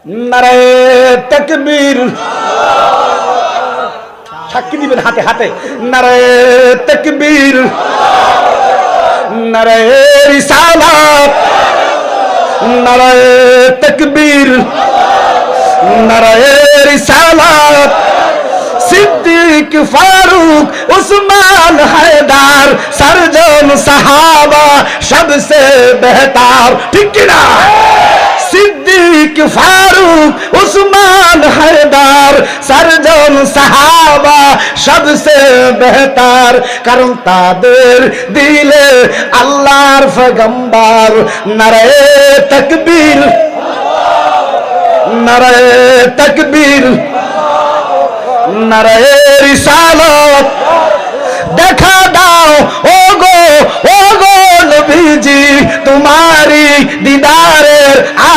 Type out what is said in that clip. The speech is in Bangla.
নারায়ে তাকবীর, সাক্ষী দিবেন হাতে হাতে, নারায়ে তাকবীর, নারায়ে রিসালাত, নারায়ে তাকবীর, নারায়ে রিসালাত। সিদ্দিক ফারুক উসমান হায়দার সারজন সাহাবা সবসে বেহতার, ঠিক কি না? সিদ্দিক ফারুক উসমান হায়দার সারজন সাহাবা সবসে বেহতার, কারণ তাদের দিলে আল্লাহর পয়গম্বর। নারায়ে তাকবীর, নারায়ে তাকবীর, নারায়ে রিসালাত। দেখা দাও ওগো ওগো নবীজি, তোমারি দিদারের